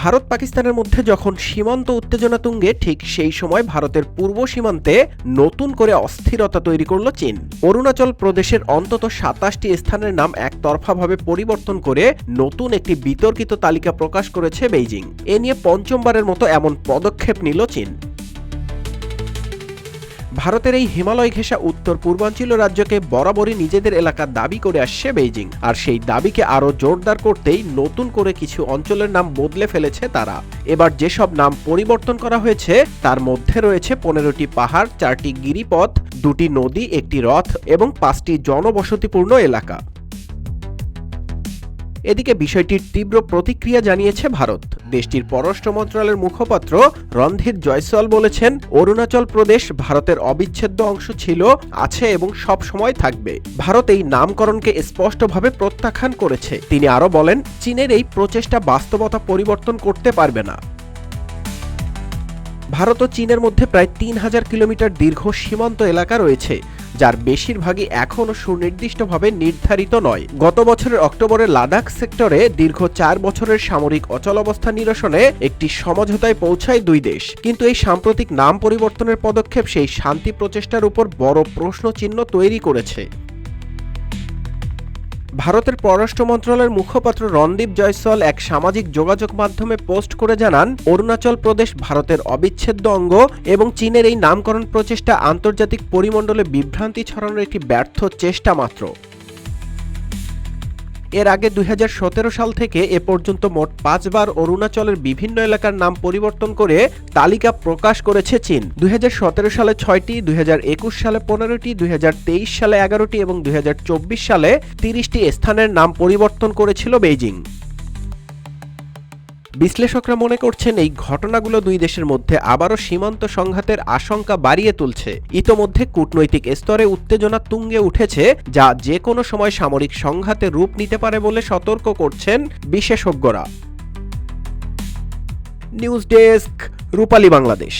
ভারত পাকিস্তানের মধ্যে যখন সীমান্ত উত্তেজনা তুঙ্গে, ঠিক সেই সময় ভারতের পূর্ব সীমান্তে নতুন করে অস্থিরতা তৈরি করল চীন। অরুণাচল প্রদেশের অন্তত ২৭টি স্থানের নাম একতরফাভাবে পরিবর্তন করে নতুন একটি বিতর্কিত তালিকা প্রকাশ করেছে বেইজিং। এ নিয়ে পঞ্চমবারের মতো এমন পদক্ষেপ নিল চীন। ভারতের এই হিমালয় ঘেঁষা উত্তর পূর্বাঞ্চলীয় রাজ্যকে বরাবরই নিজেদের এলাকা দাবি করে আসছে বেইজিং, আর সেই দাবিকে আরও জোরদার করতেই নতুন করে কিছু অঞ্চলের নাম বদলে ফেলেছে তারা। এবার যেসব নাম পরিবর্তন করা হয়েছে তার মধ্যে রয়েছে ১৫টি পাহাড়, ৪টি গিরিপথ, ২টি নদী, একটি হ্রদ এবং ৫টি জনবসতিপূর্ণ এলাকা। এদিকে বিষয়টির তীব্র প্রতিক্রিয়া জানিয়েছে ভারত। দেশটির পররাষ্ট্র মন্ত্রণালয়ের মুখপাত্র রণধীর জয়সওয়াল বলেছেন, অরুণাচল প্রদেশ ভারতের অবিচ্ছেদ্য অংশ ছিল, আছে এবং সব সময় থাকবে। ভারত এই নামকরণকে স্পষ্টভাবে প্রত্যাখ্যান করেছে। তিনি আরও বলেন, চীনের এই প্রচেষ্টা বাস্তবতা পরিবর্তন করতে পারবে না। ভারত ও চীনের মধ্যে প্রায় ৩,০০০ কিলোমিটার দীর্ঘ সীমান্ত এলাকা রয়েছে, যার বেশিরভাগই এখনও সুনির্দিষ্টভাবে নির্ধারিত নয়। গত বছরের অক্টোবরে লাদাখ সেক্টরে দীর্ঘ ৪ বছরের সামরিক অচলাবস্থা নিরসনে একটি সমঝোতায় পৌঁছায় দুই দেশ, কিন্তু এই সাম্প্রতিক নাম পরিবর্তনের পদক্ষেপ সেই শান্তি প্রচেষ্টার উপর বড় প্রশ্নচিহ্ন তৈরি করেছে। ভারতের পররাষ্ট্র মন্ত্রণালয়ের মুখপাত্র রণদীপ জয়সওয়াল এক সামাজিক যোগাযোগ মাধ্যমে পোস্ট করে জানান, অরুণাচল প্রদেশ ভারতের অবিচ্ছেদ্য অঙ্গ এবং চীনের এই নামকরণ প্রচেষ্টা আন্তর্জাতিক পরিমণ্ডলে বিভ্রান্তি ছড়ানোর একটি ব্যর্থ চেষ্টা মাত্র। এর আগে ২০১৭ সাল থেকে এ পর্যন্ত মোট ৫ বার অরুণাচলের বিভিন্ন এলাকার নাম পরিবর্তন করে তালিকা প্রকাশ করেছে চীন। ২০১৭ সালে ৬টি, ২০২১ সালে ১৫টি, ২০২৩ সালে ১১টি এবং ২০২৪ সালে ৩০টি স্থানের নাম পরিবর্তন করেছিল বেইজিং। বিশ্লেষকরা মনে করছেন, এই ঘটনাগুলো দুই দেশের মধ্যে আবারও সীমান্ত সংঘাতের আশঙ্কা বাড়িয়ে তুলছে। ইতোমধ্যে কূটনৈতিক স্তরে উত্তেজনা তুঙ্গে উঠেছে, যা যে কোনো সময় সামরিক সংঘাতে রূপ নিতে পারে বলে সতর্ক করছেন বিশেষজ্ঞরা। নিউজ ডেস্ক, রূপালী বাংলাদেশ।